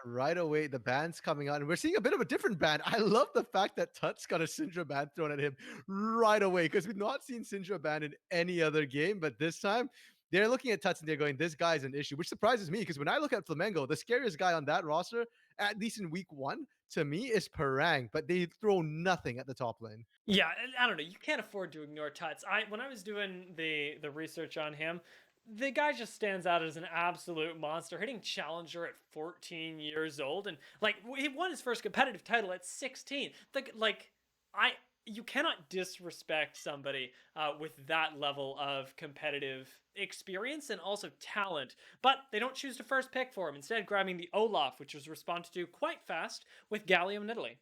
right away, the ban's coming out, and we're seeing a bit of a different ban. I love the fact that Tut's got a Syndra ban thrown at him right away because we've not seen Syndra ban in any other game, but this time they're looking at Tuts and they're going, "This guy's an issue," which surprises me because when I look at Flamengo, the scariest guy on that roster, at least in week one, to me is Parang, but they throw nothing at the top lane. Yeah, and I don't know. You can't afford to ignore Tuts. When I was doing the research on him, the guy just stands out as an absolute monster, hitting challenger at 14 years old, and like he won his first competitive title at 16. I you cannot disrespect somebody with that level of competitive experience and also talent. But they don't choose to first pick for him, instead grabbing the Olaf, which was responded to quite fast with Gallium and Italy.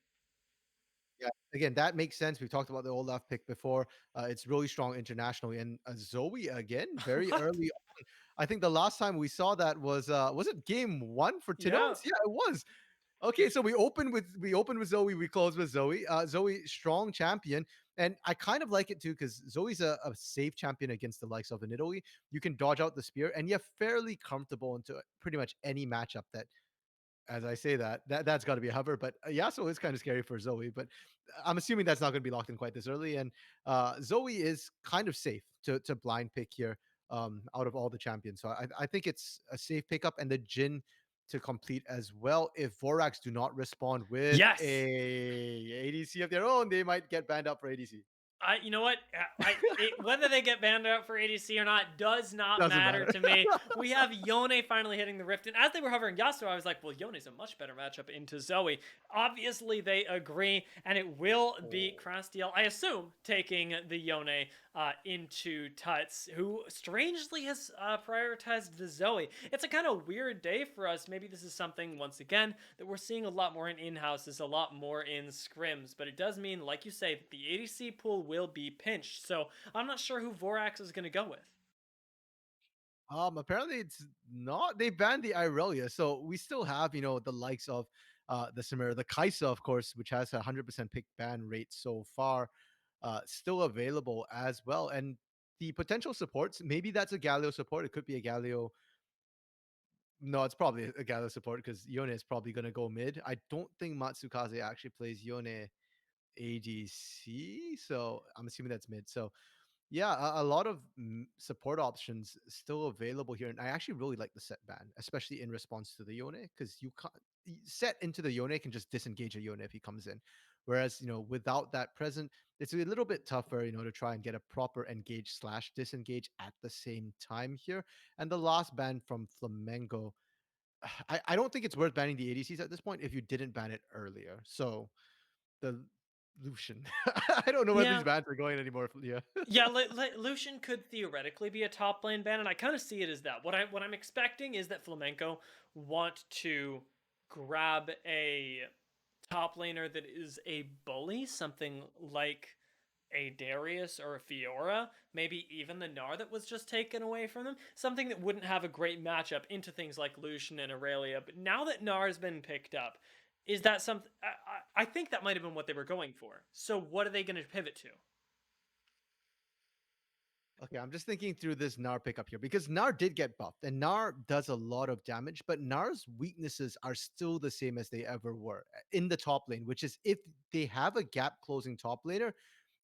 Yeah, again, that makes sense. We've talked about the Olaf pick before. It's really strong internationally, and Zoe again very What? early on. I think the last time we saw that was it game one for Yeah. Tino's? Yeah, it was. Okay, so we opened with Zoe, we closed with Zoe. Zoe, strong champion, and I kind of like it too because Zoe's a safe champion against the likes of in Italy. You can dodge out the spear, and you're fairly comfortable into pretty much any matchup that as I say that's got to be a hover. But Yasuo is kind of scary for Zoe, but I'm assuming that's not going to be locked in quite this early. And Zoe is kind of safe to blind pick here out of all the champions. So I think it's a safe pickup, and the Jin to complete as well. If VORAX do not respond with a Yes. ADC of their own, they might get banned up for ADC. You know what? Whether they get banned out for ADC or not does not Doesn't matter matter. to me. We have Yone finally hitting the Rift, and as they were hovering Yasuo, I was like, well, Yone's a much better matchup into Zoe. Obviously, they agree, and it will be Oh. Crastiel, I assume, taking the Yone into Tuts, who strangely has prioritized the Zoe. It's a kind of weird day for us. Maybe this is something, once again, that we're seeing a lot more in in-houses, a lot more in scrims, but it does mean, like you say, that the ADC pool will be pinched. So I'm not sure who VORAX is going to go with. Apparently it's not. They banned the Irelia, so we still have the likes of the Samira, the Kaisa, of course, which has a 100% pick ban rate so far, still available as well. And the potential supports, maybe that's a Galio support. It could be a Galio. No, it's probably a Galio support because Yone is probably going to go mid. I don't think Matsukaze actually plays Yone ADC, so I'm assuming that's mid. So yeah, a lot of support options still available here, and I actually really like the set ban, especially in response to the Yone, because you can't set into the Yone can just disengage a Yone if he comes in, whereas without that present, it's a little bit tougher, to try and get a proper engage slash disengage at the same time here. And the last ban from Flamengo, I don't think it's worth banning the ADCs at this point if you didn't ban it earlier. So the Lucian, I don't know where these Yeah. bans are going anymore. Yeah. Yeah, Lucian could theoretically be a top lane ban, and I kind of see it as that. What I'm expecting is that Flamenco want to grab a top laner that is a bully, something like a Darius or a Fiora, maybe even the Gnar that was just taken away from them, something that wouldn't have a great matchup into things like Lucian and Aurelia. But now that Gnar has been picked up, is that something? I think that might have been what they were going for. So what are they going to pivot to? Okay, I'm just thinking through this Gnar pickup here because Gnar did get buffed and Gnar does a lot of damage, but Gnar's weaknesses are still the same as they ever were in the top lane, which is if they have a gap closing top laner,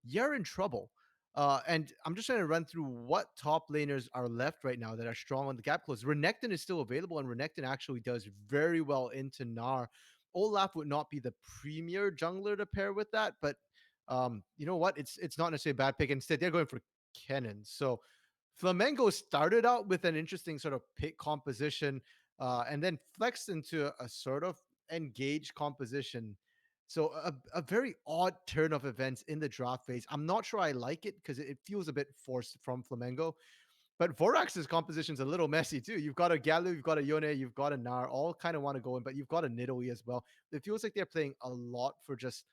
you're in trouble. And I'm just trying to run through what top laners are left right now that are strong on the gap close. Renekton is still available, and Renekton actually does very well into Gnar. Olaf would not be the premier jungler to pair with that, but you know what? It's not necessarily a bad pick. Instead, they're going for Kennen. So Flamengo started out with an interesting sort of pick composition, and then flexed into a sort of engaged composition. So a very odd turn of events in the draft phase. I'm not sure I like it because it feels a bit forced from Flamengo. But Vorax's composition's a little messy too. You've got a Galu, you've got a Yone, you've got a Nar, all kind of want to go in, but you've got a Nidalee as well. It feels like they're playing a lot for just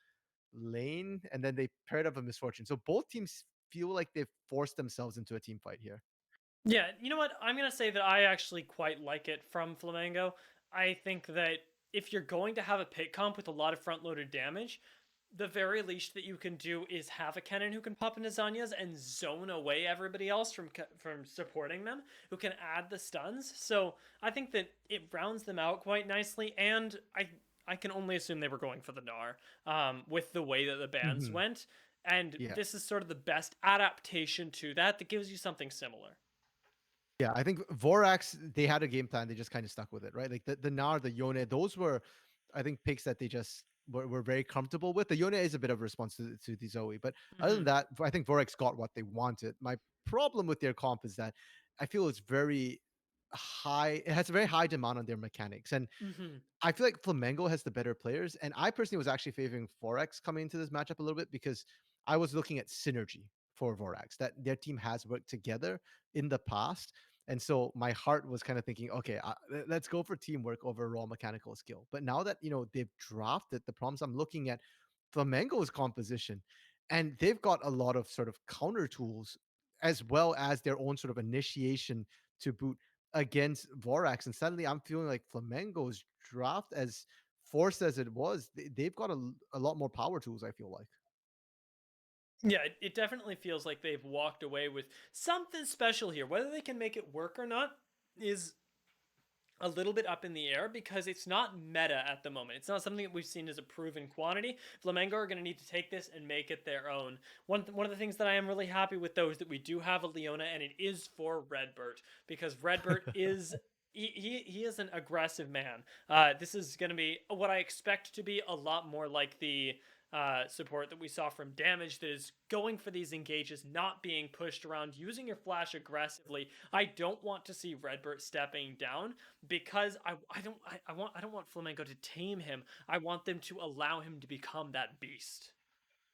lane, and then they paired up a misfortune. So both teams feel like they've forced themselves into a team fight here. Yeah, you know what? I'm gonna say that I actually quite like it from Flamengo. I think that if you're going to have a pick comp with a lot of front loaded damage, the very least that you can do is have a Kennen who can pop into Zanya's and zone away everybody else from supporting them, who can add the stuns. So I think that it rounds them out quite nicely, and I can only assume they were going for the Gnar with the way that the bans Mhm. went. And Yeah. this is sort of the best adaptation to that that gives you something similar. Yeah, I think VORAX, they had a game plan, they just kinda stuck with it, right? Like the Gnar, the Yone, those were, I think, picks that they just were very comfortable with. The Yone is a bit of a response to the Zoe, but other than Hmm. that, I think VORAX got what they wanted. My problem with their comp is that I feel it's very high, it has a very high demand on their mechanics, and Hmm. I feel like Flamengo has the better players, and I personally was actually favoring Forex coming into this matchup a little bit because I was looking at synergy for Vorax, that their team has worked together in the past. And so my heart was kind of thinking, okay, let's go for teamwork over raw mechanical skill. But now that they've drafted the prompts, I'm looking at Flamengo's composition, and they've got a lot of sort of counter tools as well as their own sort of initiation to boot against Vorax. And suddenly I'm feeling like Flamengo's draft, as forced as it was, they've got a lot more power tools, I feel like. Yeah, it definitely feels like they've walked away with something special here. Whether they can make it work or not is a little bit up in the air because it's not meta at the moment. It's not something that we've seen as a proven quantity. Flamengo are going to need to take this and make it their own. One of the things that I am really happy with though is that we do have a Leona and it is for Redbert because Redbert is he is an aggressive man. This is going to be what I expect to be a lot more like the support that we saw from Damage that is going for these engages, not being pushed around, using your flash aggressively. I don't want to see Redbert stepping down because I don't want Flamengo to tame him. I want them to allow him to become that beast.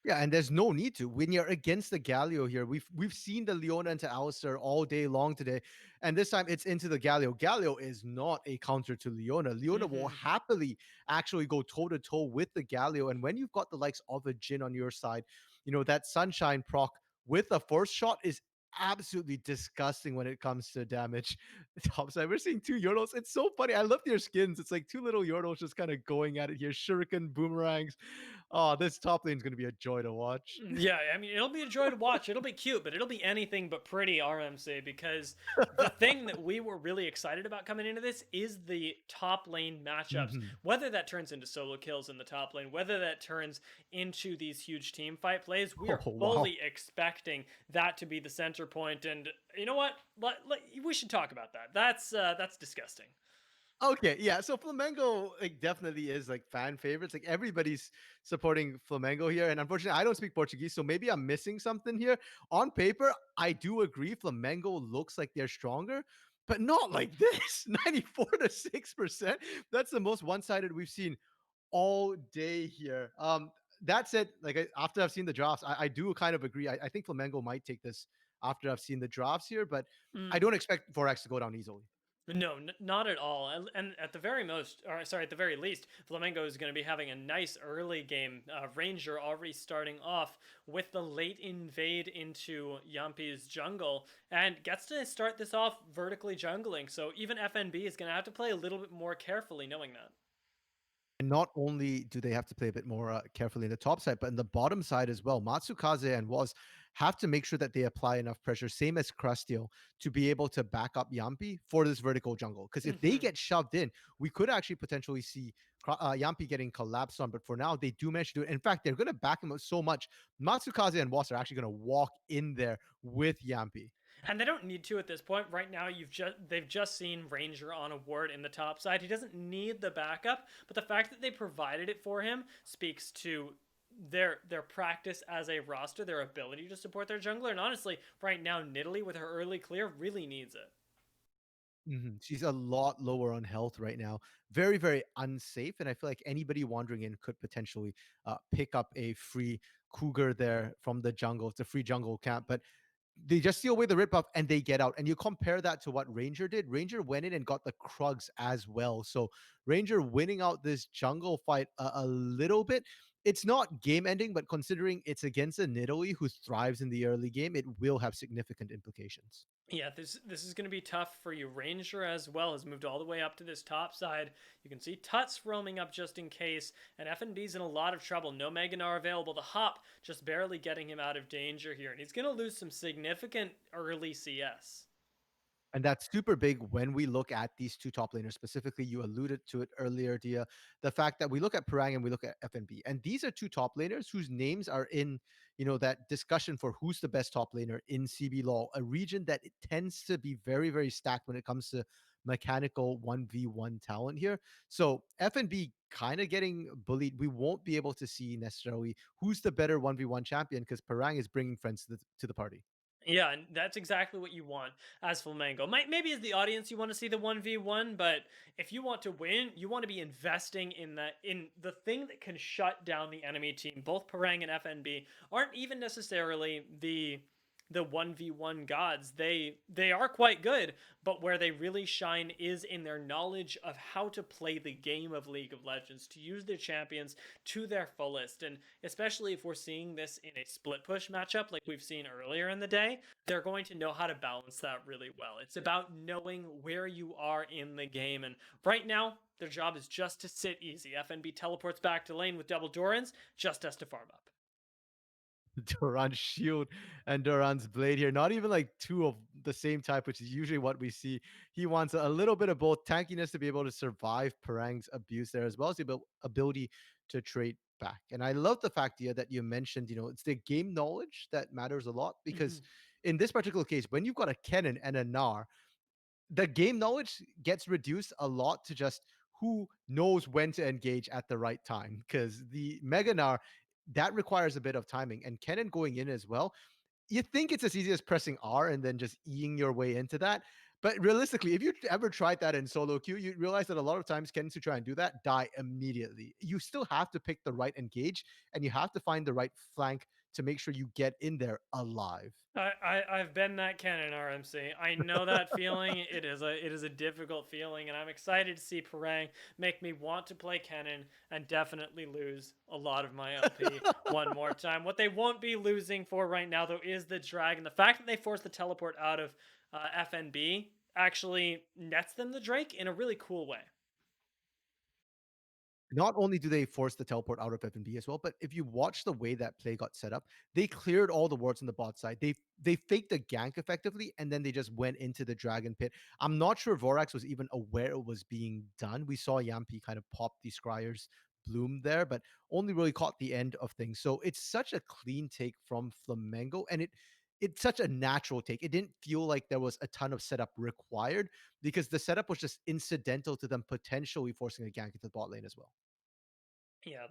Yeah, and there's no need to. When you're against the Galio here, we've seen the Leona into Alistair all day long today, and this time it's into the Galio. Galio is not a counter to Leona. Leona will Hmm. happily actually go toe to toe with the Galio, and when you've got the likes of a Jin on your side, that Sunshine proc with a first shot is absolutely disgusting when it comes to damage. Topside, we're seeing two Yordles. It's so funny. I love their skins. It's like two little Yordles just kind of going at it here. Shuriken, boomerangs. Oh, this top lane is going to be a joy to watch. Yeah, I mean, it'll be a joy to watch. It'll be cute, but it'll be anything but pretty RMC because the thing that we were really excited about coming into this is the top lane matchups. Mhm. Whether that turns into solo kills in the top lane, whether that turns into these huge team fight plays, we are Oh, wow. fully expecting that to be the center point. And you know what? We should talk about that. That's disgusting. Okay, yeah. So Flamengo like definitely is like fan favorites. Like everybody's supporting Flamengo here, and unfortunately, I don't speak Portuguese, so maybe I'm missing something here. On paper, I do agree. Flamengo looks like they're stronger, but not like this. 94 to 6%. That's the most one-sided we've seen all day here. That said, like after I've seen the drafts, I do kind of agree. I think Flamengo might take this after I've seen the drafts here, but I Mm. don't expect Forex to go down easily. No, not at all. And at the very most, or sorry, at the very least, Flamengo is going to be having a nice early game. Ranger already starting off with the late invade into Yampi's jungle and gets to start this off vertically jungling. So even FNB is going to have to play a little bit more carefully knowing that. And not only do they have to play a bit more carefully in the top side, but in the bottom side as well. Matsukaze and Was have to make sure that they apply enough pressure, same as Crustio, to be able to back up Yampi for this vertical jungle. Because if they Hmm. get shoved in, we could actually potentially see Yampi getting collapsed on. But for now, they do manage to do it. In fact, they're going to back him up so much. Matsukaze and Was are actually going to walk in there with Yampi. And they don't need to at this point. Right now, they've just seen Ranger on a ward in the top side. He doesn't need the backup, but the fact that they provided it for him speaks to their practice as a roster, their ability to support their jungler. And honestly, right now, Nidalee with her early clear really needs it. Mhm. She's a lot lower on health right now. Very, very unsafe. And I feel like anybody wandering in could potentially pick up a free cougar there from the jungle. It's a free jungle camp, but they just steal away the rip buff and they get out. And you compare that to what Ranger did. Ranger went in and got the Krugs as well. So Ranger winning out this jungle fight a little bit. It's not game ending, but considering it's against a Nidalee who thrives in the early game, it will have significant implications. Yeah, this is going to be tough for you. Ranger as well has moved all the way up to this top side. You can see Tuts roaming up just in case, and FNB's in a lot of trouble. No Meganar available. The Hop just barely getting him out of danger here, and he's going to lose some significant early CS. And that's super big when we look at these two top laners specifically. You alluded to it earlier, Dia. The fact that we look at Parang and we look at FNB, and these are two top laners whose names are in, that discussion for who's the best top laner in CBLOL, a region that it tends to be very, very stacked when it comes to mechanical 1v1 talent here. So FNB kind of getting bullied. We won't be able to see necessarily who's the better 1v1 champion because Parang is bringing friends to the party. Yeah, and that's exactly what you want as Flamengo. Maybe as the audience, you want to see the 1v1, but if you want to win, you want to be investing in the thing that can shut down the enemy team. Both Parang and FNB aren't even necessarily the 1v1 gods. They are quite good, but where they really shine is in their knowledge of how to play the game of League of Legends, to use their champions to their fullest. And especially if we're seeing this in a split push matchup like we've seen earlier in the day, they're going to know how to balance that really well. It's about knowing where you are in the game. And right now, their job is just to sit easy. FNB teleports back to lane with double Dorans, just has to farm up. Duran's shield and Duran's blade here. Not even like two of the same type, which is usually what we see. He wants a little bit of both tankiness to be able to survive Parang's abuse there, as well as the ability to trade back. And I love the fact, yeah, that you mentioned, it's the game knowledge that matters a lot because Mhm. in this particular case, when you've got a Kennen and a Nar, the game knowledge gets reduced a lot to just who knows when to engage at the right time because the Meganar that requires a bit of timing and Kennen going in as well. You think it's as easy as pressing R and then just eing your way into that. But realistically, if you ever tried that in solo queue, you realize that a lot of times Kennens who try and do that die immediately. You still have to pick the right engage and you have to find the right flank to make sure you get in there alive. I've been that Canon RMC. I know that feeling. It is a difficult feeling, and I'm excited to see Parang make me want to play Kennen and definitely lose a lot of my LP one more time. What they won't be losing for right now though is the dragon. The fact that they forced the teleport out of FNB actually nets them the Drake in a really cool way. Not only do they force the teleport out of FNB as well, but if you watch the way that play got set up, they cleared all the wards on the bot side. They faked the gank effectively, and then they just went into the dragon pit. I'm not sure VORAX was even aware it was being done. We saw Yampi kind of pop the Scryer's bloom there, but only really caught the end of things. So it's such a clean take from Flamengo, and it's such a natural take. It didn't feel like there was a ton of setup required because the setup was just incidental to them potentially forcing a gank into the bot lane as well. Yeah,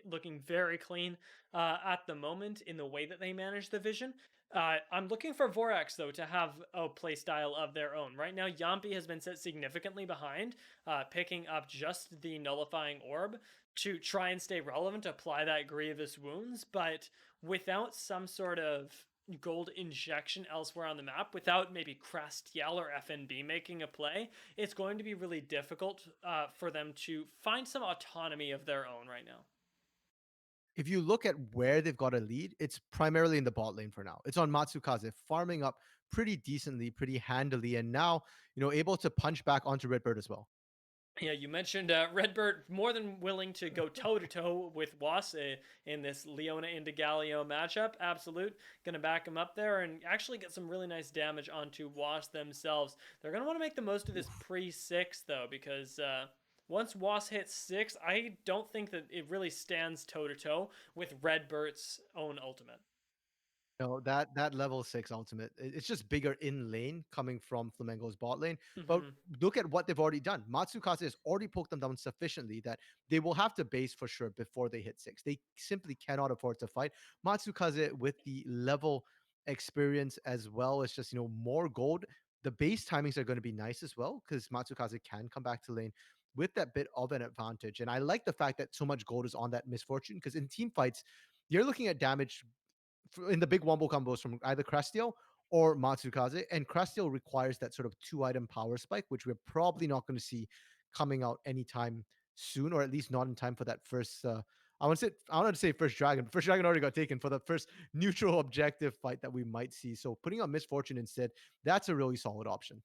looking very clean at the moment in the way that they manage the vision. I'm looking for VORAX though to have a play style of their own. Right now, Yampi has been set significantly behind, picking up just the nullifying orb to try and stay relevant, apply that grievous wounds, but without some sort of gold injection elsewhere on the map, without maybe Crastiel or FNB making a play, it's going to be really difficult for them to find some autonomy of their own right now. If you look at where they've got a lead, it's primarily in the bot lane for now. It's on Matsukaze, farming up pretty decently, pretty handily, and now, able to punch back onto Redbird as well. Yeah, you mentioned Redbird more than willing to go toe to toe with Was in this Leona into Galio matchup. Absolute. Gonna back him up there and actually get some really nice damage onto Was themselves. They're gonna want to make the most of this pre six though, because once Was hits six, I don't think that it really stands toe to toe with Redbird's own ultimate. No, that level 6 ultimate, it's just bigger in lane coming from Flamengo's bot lane. But Hmm. look at what they've already done. Matsukaze has already poked them down sufficiently that they will have to base for sure before they hit 6. They simply cannot afford to fight. Matsukaze with the level experience as well as just, more gold. The base timings are going to be nice as well because Matsukaze can come back to lane with that bit of an advantage. And I like the fact that so much gold is on that misfortune because in team fights, you're looking at damage in the big wombo combos from either Crastiel or Matsukaze. And Crastiel requires that sort of 2 item power spike, which we're probably not going to see coming out anytime soon, or at least not in time for that first I wanted to say first dragon. First dragon already got taken for the first neutral objective fight that we might see. So putting on misfortune instead, that's a really solid option.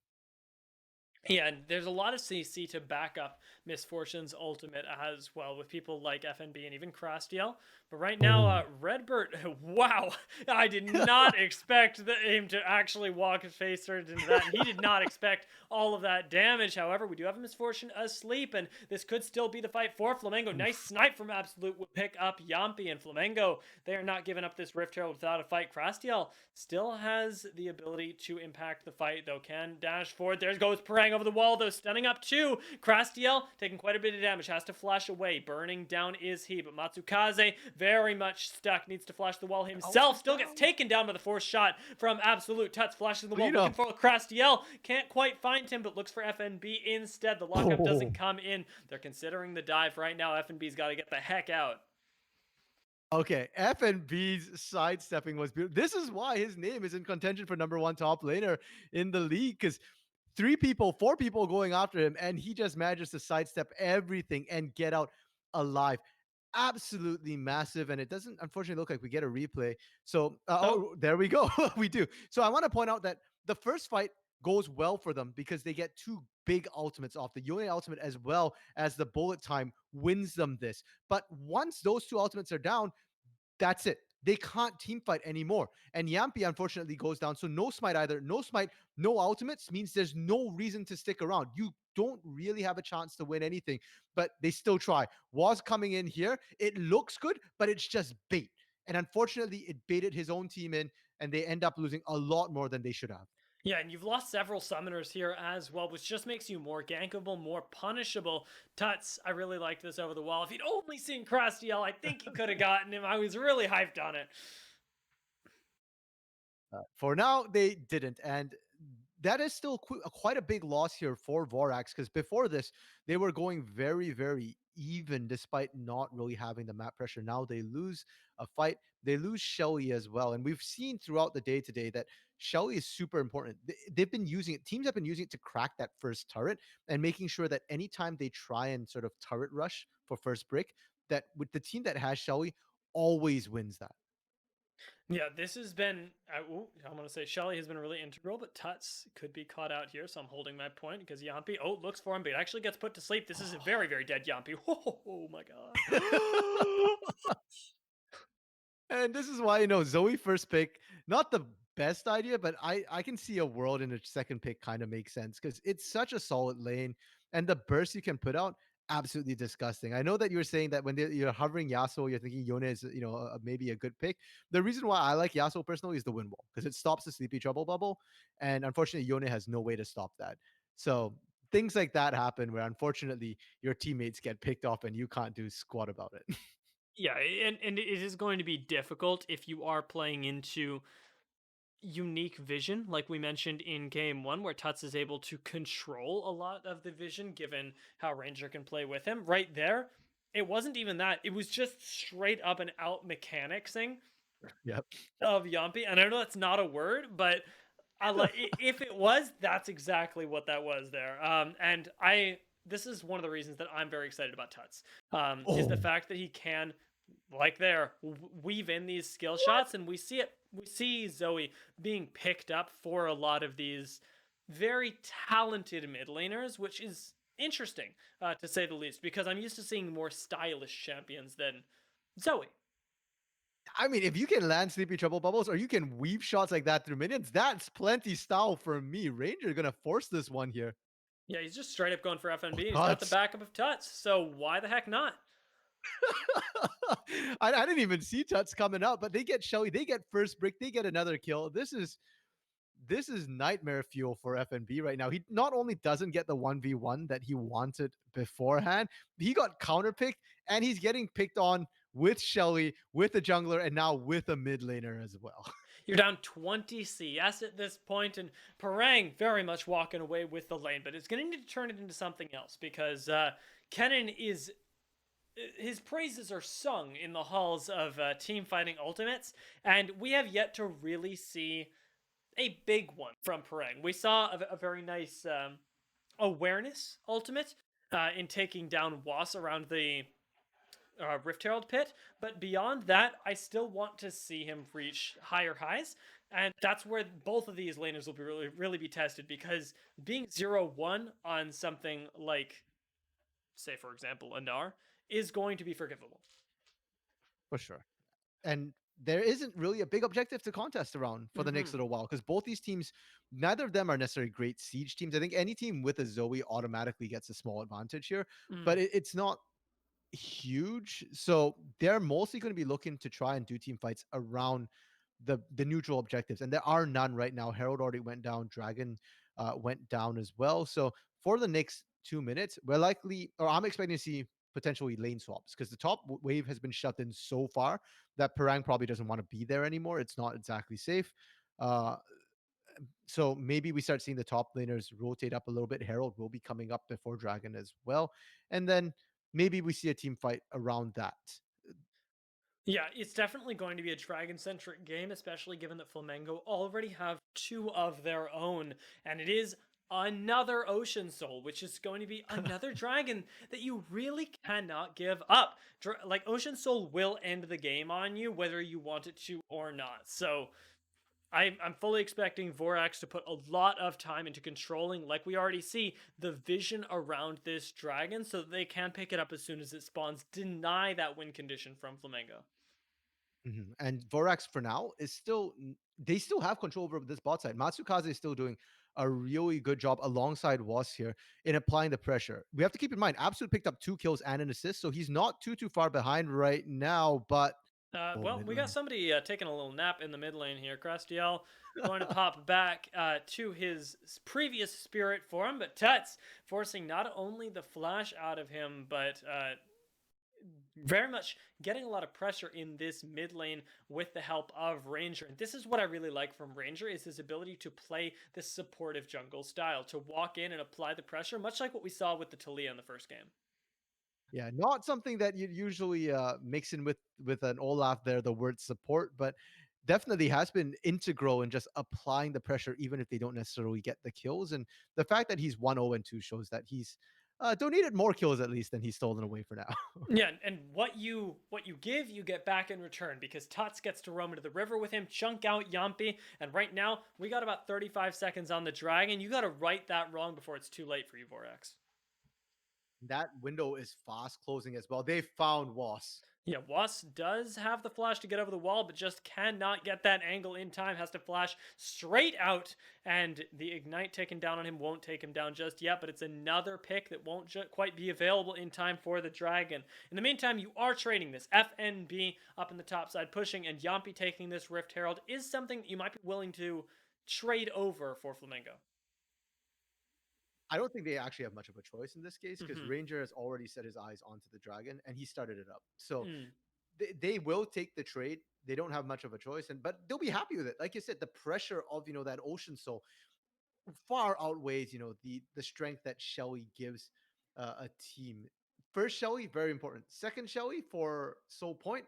Yeah, and there's a lot of CC to back up Misfortune's ultimate as well, with people like FNB and even Crastiel. But right now, Oh. Redbird, wow, I did not expect him to actually walk face first into that, and he did not expect all of that damage. However, we do have a Misfortune asleep, and this could still be the fight for Flamengo. Nice Oof. snipe from Absolute would pick up Yampi, and Flamengo, they are not giving up this Rift Herald without a fight. Crastiel still has the ability to impact the fight, though. Can dash forward. There goes Parang over the wall, though. Stunning up too. Crastiel taking quite a bit of damage. Has to flash away. Burning down is he. But Matsukaze very much stuck. Needs to flash the wall himself. Also Still gets down. taken down by the force shot from Absolute. Tuts flashes the But wall. you Looking know, for Crastiel. Can't quite find him, but looks for FNB instead. The lockup doesn't oh. come in. They're considering the dive right now. FNB's got to get the heck out. Okay, FNB's sidestepping was beautiful. This is why his name is in contention for number one top laner in the league, because four people going after him, and he just manages to sidestep everything and get out alive. Absolutely massive, and it doesn't unfortunately look like we get a replay. So, Nope. oh, there we go. We do. So I want to point out that the first fight goes well for them because they get two big ultimates off. The Yone ultimate as well as the bullet time wins them this. But once those two ultimates are down, that's it. They can't team fight anymore. And Yampi unfortunately goes down. So no smite either. No smite, no ultimates means there's no reason to stick around. You don't really have a chance to win anything, but they still try. Was coming in here. It looks good, but it's just bait. And unfortunately, it baited his own team in, and they end up losing a lot more than they should have. Yeah, and you've lost several summoners here as well, which just makes you more gankable, more punishable. Tuts, I really liked this over the wall. If you'd only seen Crastiel, I think you could have gotten him. I was really hyped on it. For now, they didn't, and that is still quite a big loss here for VORAX because before this, they were going very, very even despite not really having the map pressure. Now they lose a fight, they lose Shelly as well, and we've seen throughout the day today that Shelly is super important. They've been using it, teams have been using it to crack that first turret and making sure that anytime they try and sort of turret rush for first brick, that with the team that has Shelly always wins that. Yeah, this has been, I'm going to say Shelly has been really integral, but Tuts could be caught out here, so I'm holding my point because Yampi, looks for him, but it actually gets put to sleep. This is a very, very dead Yampi. Oh my god. And this is why, Zoe first pick, not the best idea, but I can see a world in a second pick kind of makes sense because it's such a solid lane, and the burst you can put out, absolutely disgusting. I know that you're saying that when you're hovering Yasuo, you're thinking Yone is, maybe a good pick. The reason why I like Yasuo personally is the wind wall because it stops the sleepy trouble bubble, and unfortunately Yone has no way to stop that. So things like that happen where unfortunately your teammates get picked off and you can't do squat about it. Yeah, and it is going to be difficult if you are playing into unique vision, like we mentioned in game one, where Tuts is able to control a lot of the vision given how Ranger can play with him. Right there, it wasn't even that. It was just straight up and out mechanicsing Yep. of Yampi. And I know that's not a word, but I like if it was, that's exactly what that was there. And I this is one of the reasons that I'm very excited about Tuts. Is the Oh. fact that he can, like there, weave in these skill shots, and we see it. We see Zoe being picked up for a lot of these very talented mid laners, which is interesting to say the least, because I'm used to seeing more stylish champions than Zoe. I mean, if you can land sleepy trouble bubbles or you can weave shots like that through minions, that's plenty style for me. Ranger gonna force this one here. Yeah, he's just straight up going for Oh, FNB. He's got the nuts. backup of Tuts, so why the heck not? I didn't even see Tuts coming up, but they get Shelly, they get first brick, they get another kill. This is nightmare fuel for FNB right now. He not only doesn't get the 1v1 that he wanted beforehand, he got counterpicked and he's getting picked on with Shelly, with a jungler, and now with a mid laner as well. You're down 20 CS at this point, and Parang very much walking away with the lane, but it's going to need to turn it into something else because Kennen is. His praises are sung in the halls of team fighting ultimates, and we have yet to really see a big one from Parang. We saw a very nice awareness ultimate in taking down Was around the Rift Herald pit. But beyond that, I still want to see him reach higher highs. And that's where both of these laners will be really be tested because being 0-1 on something like, say, for example, Anar is going to be forgivable. for sure. And there isn't really a big objective to contest around for the next Mm-hmm. little while because both these teams, neither of them are necessarily great siege teams. I think any team with a Zoe automatically gets a small advantage here, but Mm. it's not huge. So they're mostly going to be looking to try and do team fights around the neutral objectives, and there are none right now. Herald already went down. Dragon went down as well. So for the next 2 minutes, we're likely, or I'm expecting to see potentially lane swaps because the top wave has been shut in so far that Parang probably doesn't want to be there anymore. It's not exactly safe. Uh, so maybe we start seeing the top laners rotate up a little bit. Herald will be coming up before Dragon as well, and then maybe we see a team fight around that. Yeah, it's definitely going to be a dragon centric game, especially given that Flamengo already have two of their own, and it is another Ocean Soul, which is going to be another dragon that you really cannot give up. Like, Ocean Soul will end the game on you, whether you want it to or not. So, I'm fully expecting VORAX to put a lot of time into controlling, like we already see, the vision around this dragon so that they can pick it up as soon as it spawns, deny that win condition from Flamengo. Mhm. And Vorax for now is still they still have control over this bot side. Matsukaze is still doing a really good job alongside Was here in applying the pressure. We have to keep in mind, Absolute picked up 2 kills and an assist, so he's not too far behind right now. But oh, Well, mid we got lane. somebody taking a little nap in the mid lane here. Crastiel going to pop back to his previous spirit form, but Tuts forcing not only the flash out of him, but very much getting a lot of pressure in this mid lane with the help of Ranger. And this is what I really like from Ranger is his ability to play this supportive jungle style, to walk in and apply the pressure, much like what we saw with the Talia in the first game. Yeah, not something that you'd usually mix in with an Olaf there, the word support, but definitely has been integral in just applying the pressure, even if they don't necessarily get the kills. And the fact that he's 1-0-2 shows that he's donated more kills at least than he's stolen away for now. Yeah, and what you give, you get back in return because Tots gets to roam into the river with him, chunk out Yampi, and right now we got about 35 seconds on the dragon. You got to right that wrong before it's too late for you, Vorax. That window is fast closing as well. They found Was. Yeah, Was does have the flash to get over the wall, but just cannot get that angle in time. Has to flash straight out, and the ignite taken down on him won't take him down just yet, but it's another pick that won't quite be available in time for the dragon. In the meantime, you are trading this. FNB up in the top side pushing, and Yampi taking this Rift Herald is something that you might be willing to trade over for Flamengo. I don't think they actually have much of a choice in this case because Mm-hmm. Ranger has already set his eyes onto the dragon and he started it up. So Mm. they will take the trade. They don't have much of a choice, and but they'll be happy with it. Like you said, the pressure of that Ocean Soul far outweighs the strength that Shelly gives a team. First Shelly, very important. Second Shelly for Soul Point,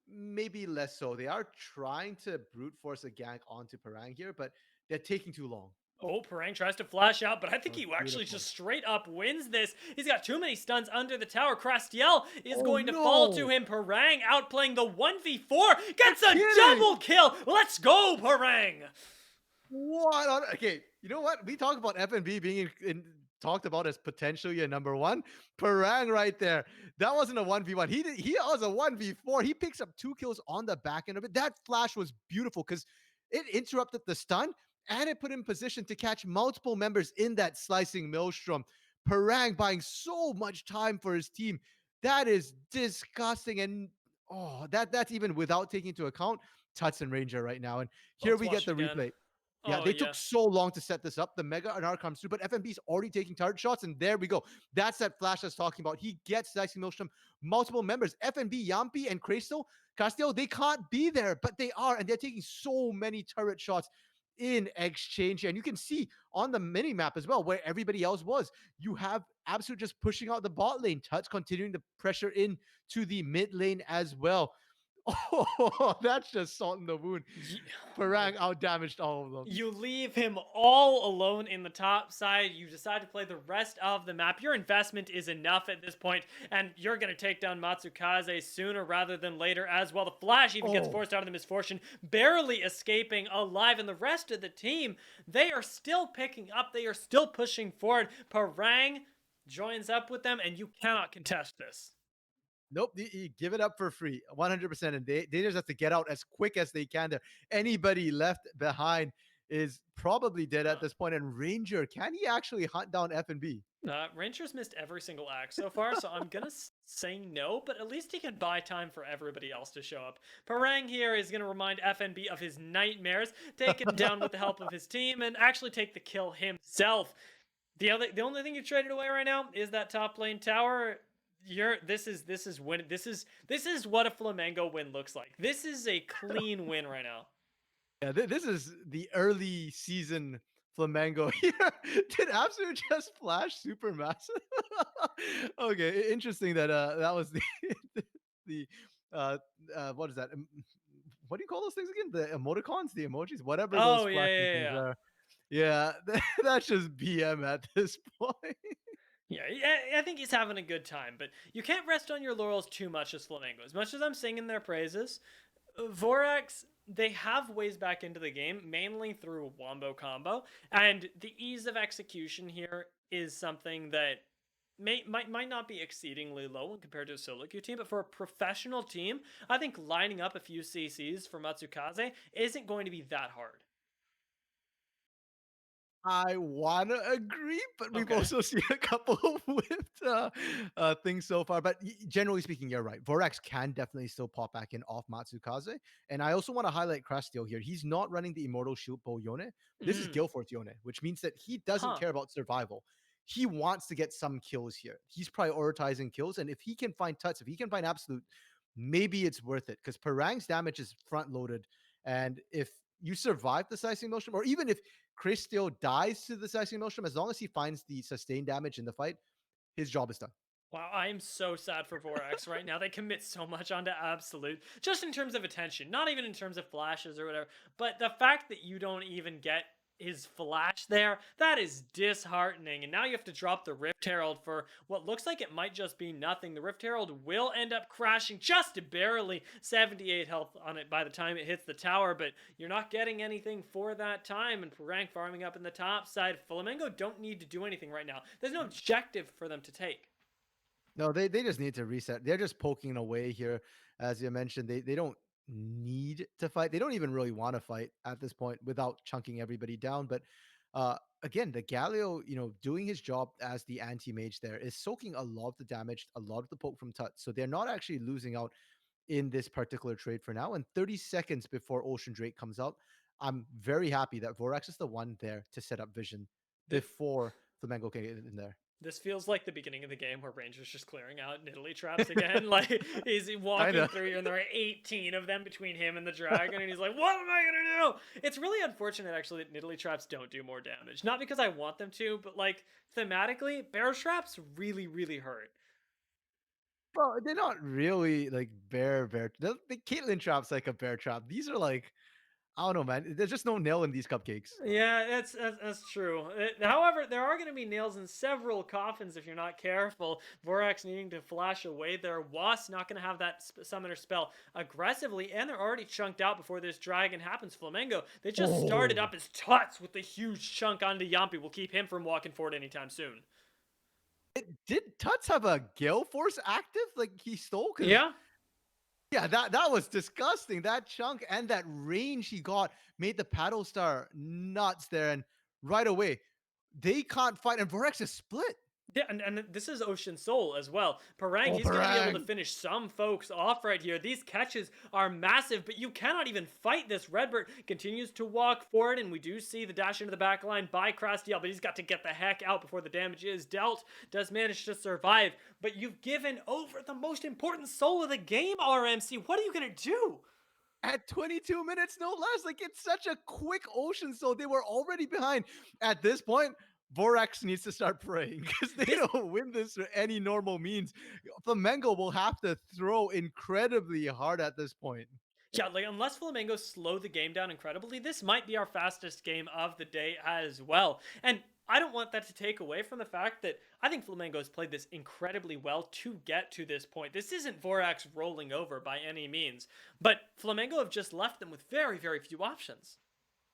maybe less so. They are trying to brute force a gank onto Parang here, but they're taking too long. Oh, Parang tries to flash out, but I think Oh, he actually beautiful. just straight up wins this. He's got too many stuns under the tower. Crastiel is Oh going to fall to no! him. Parang outplaying the 1v4. You're Gets a kidding! double kill. Let's go, Parang. What? Okay, you know what? We talk about FNB being talked about as potentially a number one. Parang right there. That wasn't a 1v1. He was a 1v4. He picks up 2 kills on the back end of it. That flash was beautiful because it interrupted the stun and it put him in position to catch multiple members in that slicing maelstrom. Parang buying so much time for his team. That is disgusting. And that's even without taking into account Tuts and Ranger right now. And here Let's we watch get it the again. replay. Yeah, Oh, they took yeah. so long to set this up. The Mega Anar comes through, but FMB's already taking target shots, and there we go. That's that flash I was talking about. He gets Dicey Maelstrom, multiple members. FMB, Yampi, and Crystal, Castillo, they can't be there, but they are, and they're taking so many turret shots in exchange. And you can see on the mini map as well where everybody else was. You have Absolute just pushing out the bot lane, Tuts continuing the pressure in to the mid lane as well. Oh, that's just salt in the wound. Oh my. Parang out damaged all of them. You leave him all alone in the top side. You decide to play the rest of the map. Your investment is enough at this point, and you're going to take down Matsukaze sooner rather than later as well. The Flash even gets Oh, forced out of the misfortune, barely escaping alive. And the rest of the team, they are still picking up. They are still pushing forward. Parang joins up with them, and you cannot contest this. nope. You give it up for free, 100%. And they just have to get out as quick as they can there. Anybody left behind is probably dead at Uh, this point. And Ranger, can he actually hunt down F&B? Rancher's missed every single act so far, so I'm gonna say no, but at least he can buy time for everybody else to show up. Parang here is gonna remind FNB of his nightmares, take him down with the help of his team, and actually take the kill himself. The only thing you traded away right now is that top lane tower. This is what a Flamengo win looks like. This is a clean win right now. Yeah, this is the early season Flamengo here. Did Absolute just flash super massive? Okay, interesting that that was the the uh what is that? What do you call those things again? The emoticons, the emojis, whatever those Oh yeah, flashing yeah, things yeah. are. Yeah, that's just BM at this point. Yeah, I think he's having a good time, but you can't rest on your laurels too much as Flamengo. As much as I'm singing their praises, VORAX, they have ways back into the game, mainly through Wombo Combo, and the ease of execution here is something that might not be exceedingly low when compared to a solo queue team, but for a professional team, I think lining up a few CCs for Matsukaze isn't going to be that hard. I wanna agree, but we've Okay. also seen a couple of whipped things so far. But generally speaking, you're right. Vorax can definitely still pop back in off Matsukaze. And I also want to highlight Crastio here. He's not running the Immortal Shield Bow Yone. This is Mm. Guildford's Yone, which means that he doesn't Huh. care about survival. He wants to get some kills here. He's prioritizing kills. And if he can find Tuts, if he can find Absolute, maybe it's worth it because Parang's damage is front loaded. And if you survive the Sizing Motion, or even if Chris still dies to the Sizing Motion, as long as he finds the sustained damage in the fight, his job is done. Wow, I am so sad for VORAX right now. They commit so much onto Absolute, just in terms of attention, not even in terms of flashes or whatever. But the fact that you don't even get his flash there, that is disheartening. And now you have to drop the Rift Herald for what looks like it might just be nothing. The Rift Herald will end up crashing just barely, 78 health on it by the time it hits the tower, but you're not getting anything for that time. And Parang farming up in the top side, Flamengo don't need to do anything right now. There's no objective for them to take. No, they just need to reset. They're just poking away here, as you mentioned. They don't need to fight. They don't even really want to fight at this point without chunking everybody down. But again, the Galio, doing his job as the anti mage there is soaking a lot of the damage, a lot of the poke from Tut. So they're not actually losing out in this particular trade for now. And 30 seconds before Ocean Drake comes out, I'm very happy that Vorax is the one there to set up vision before Flamengo can get in there. This feels like the beginning of the game where Ranger's just clearing out Nidalee traps again. Like he's Kind walking of. through and there are 18 of them between him and the dragon, and he's like, "What am I gonna do?" It's really unfortunate actually that Nidalee traps don't do more damage. Not because I want them to, but like thematically, bear traps really, really hurt. Well, they're not really like bear. The Caitlyn trap's like a bear trap. These are like, I don't know, man. There's just no nail in these cupcakes. Yeah, that's true. However, there are going to be nails in several coffins if you're not careful. Vorax needing to flash away there. Wasp not going to have that summoner spell aggressively, and they're already chunked out before this dragon happens. Flamengo, they just started Oh, up as Tuts with the huge chunk onto Yampi. Will keep him from walking forward anytime soon. did Tuts have a Gale Force active? Like he stole? Because Yeah, yeah, that was disgusting. That chunk and that range he got made the paddle star nuts there. And right away, they can't fight. And Vorex is split. yeah, and this is Ocean Soul as well. Parang, Oh, he's going to be able to Parang. finish some folks off right here. These catches are massive, but you cannot even fight this. Redbird continues to walk forward, and we do see the dash into the back line by Crastiel, but he's got to get the heck out before the damage is dealt. Does manage to survive, but you've given over the most important soul of the game, RMC. What are you going to do? At 22 minutes, no less. Like it's such a quick ocean. So they were already behind at this point. VORAX needs to start praying because they This don't win this through any normal means. Flamengo will have to throw incredibly hard at this point. Yeah, like unless Flamengo slow the game down incredibly, this might be our fastest game of the day as well. And I don't want that to take away from the fact that I think Flamengo has played this incredibly well to get to this point. This isn't VORAX rolling over by any means, but Flamengo have just left them with very, very few options.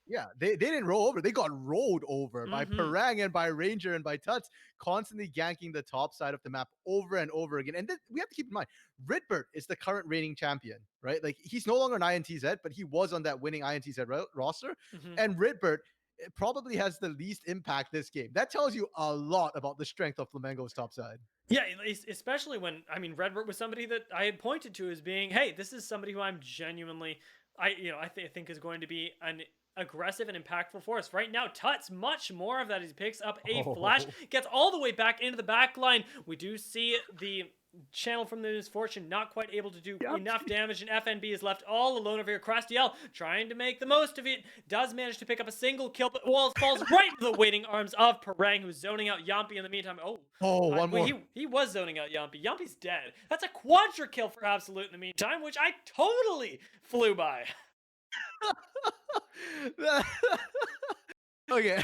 Yeah, they didn't roll over. They got rolled over by Mm-hmm. Parang and by Ranger and by Tuts, constantly ganking the top side of the map over and over again. And then we have to keep in mind, Ridbert is the current reigning champion, right? Like he's no longer an INTZ, but he was on that winning INTZ roster. Mm-hmm. And Ridbert probably has the least impact this game. That tells you a lot about the strength of Flamengo's top side. Yeah, especially when I mean Redbird was somebody that I had pointed to as being, hey, this is somebody who I'm genuinely, I think is going to be an aggressive and impactful force. Right now, Tuts much more of that. He picks up a flash, Oh, gets all the way back into the back line. We do see the channel from the misfortune not quite able to do yeah. enough damage, and FNB is left all alone over here. Crastiel trying to make the most of it, does manage to pick up a single kill, but falls right into the waiting arms of Parang, who's zoning out Yampi in the meantime. Oh, one Well, more. he was zoning out Yampi. Yampi's dead. That's a quadra kill for Absolute in the meantime, which I totally flew by. Okay,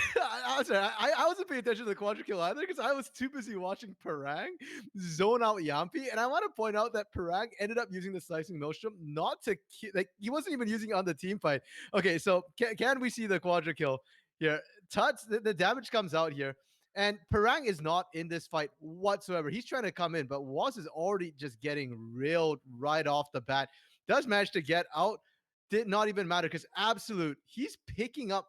I'm sorry. I wasn't paying attention to the quadra kill either because I was too busy watching Parang zone out Yampi, and I want to point out that Parang ended up using the slicing maelstrom not to like he wasn't even using it on the team fight. Okay, so can we see the quadra kill here? Tuts, the damage comes out here, and Parang is not in this fight whatsoever. He's trying to come in, but Was is already just getting railed right off the bat. Does manage to get out, did not even matter because Absolute, he's picking up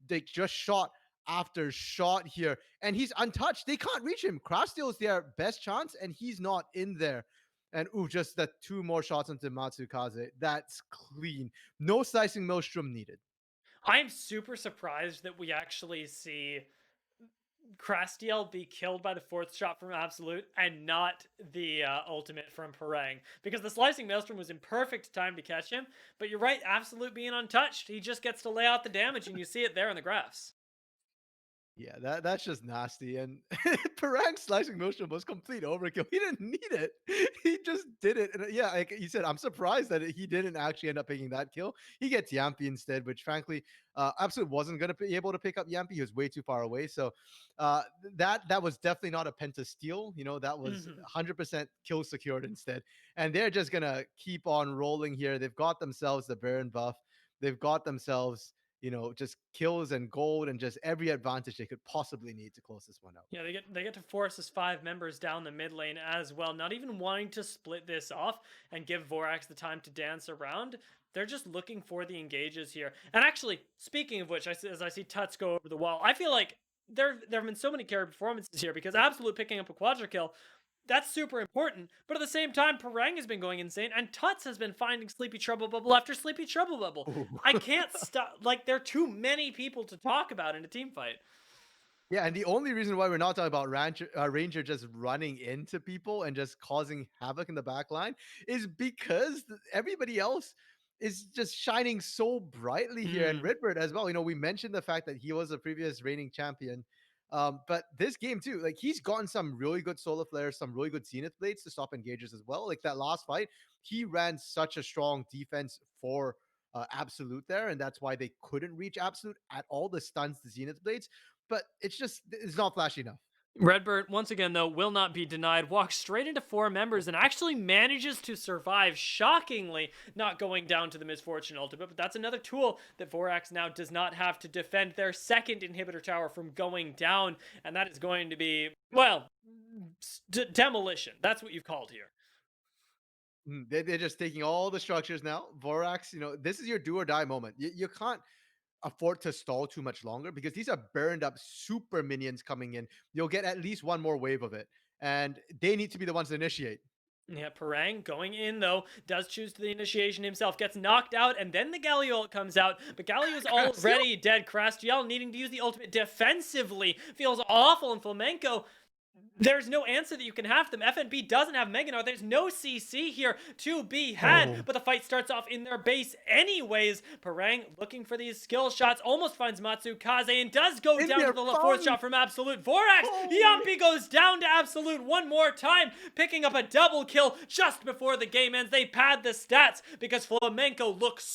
they just shot after shot here, and he's untouched. They can't reach him. Crastiel is their best chance, and he's not in there. And just that two more shots into Matsukaze. That's clean. No slicing maelstrom needed. I'm super surprised that we actually see Crastiel be killed by the fourth shot from Absolute and not the ultimate from Parang. Because the slicing maelstrom was in perfect time to catch him. But you're right, Absolute being untouched, he just gets to lay out the damage, and you see it there in the graphs. Yeah, that's just nasty. And Parang's slicing motion was complete overkill. He didn't need it. He just did it. And yeah, like you said, I'm surprised that he didn't actually end up picking that kill. He gets Yampi instead, which frankly, Absolute wasn't going to be able to pick up Yampi. He was way too far away. So that was definitely not a penta steal. That was Mm-hmm. 100% kill secured instead. And they're just going to keep on rolling here. They've got themselves the Baron buff. They've got themselves just kills and gold and just every advantage they could possibly need to close this one out. Yeah, they get to force his 5 members down the mid lane as well, not even wanting to split this off and give VORAX the time to dance around. They're just looking for the engages here. And actually, speaking of which, as I see Tuts go over the wall, I feel like there have been so many carry performances here because Absolute picking up a quadra kill, that's super important. But at the same time, Parang has been going insane, and Tuts has been finding Sleepy Trouble Bubble after Sleepy Trouble Bubble. Ooh. I can't stop. Like, there are too many people to talk about in a team fight. Yeah, and the only reason why we're not talking about Ranger just running into people and just causing havoc in the back line is because everybody else is just shining so brightly here. And Mm. Redbird as well. We mentioned the fact that he was a previous reigning champion. But this game too, like he's gotten some really good solo flares, some really good Zenith blades to stop engagers as well. Like that last fight, he ran such a strong defense for Absolute there, and that's why they couldn't reach Absolute at all. The stuns, the Zenith blades, but it's not flashy enough. Redbird, once again, though, will not be denied. Walks straight into 4 members and actually manages to survive, shockingly, not going down to the Misfortune ultimate. But that's another tool that VORAX now does not have to defend their second inhibitor tower from going down. And that is going to be, well, demolition. That's what you've called here. They're just taking all the structures now. Vorax, this is your do or die moment. You can't afford to stall too much longer because these are burned up super minions coming in. You'll get at least one more wave of it, and they need to be the ones to initiate. Yeah, Parang going in though, does choose to the initiation himself, gets knocked out, and then the Galio ult comes out, but Galio's already dead. Crastiel needing to use the ultimate defensively feels awful, and Flamenco, there's no answer that you can have them. FNB doesn't have Mega Gnar. There's no CC here to be had, Oh. but the fight starts off in their base anyways. Parang looking for these skill shots, almost finds Matsukaze and does go In down to their the fourth phone. shot from Absolute. VORAX, Oh. Yampi goes down to Absolute one more time, picking up a double kill just before the game ends. They pad the stats because Flamengo looks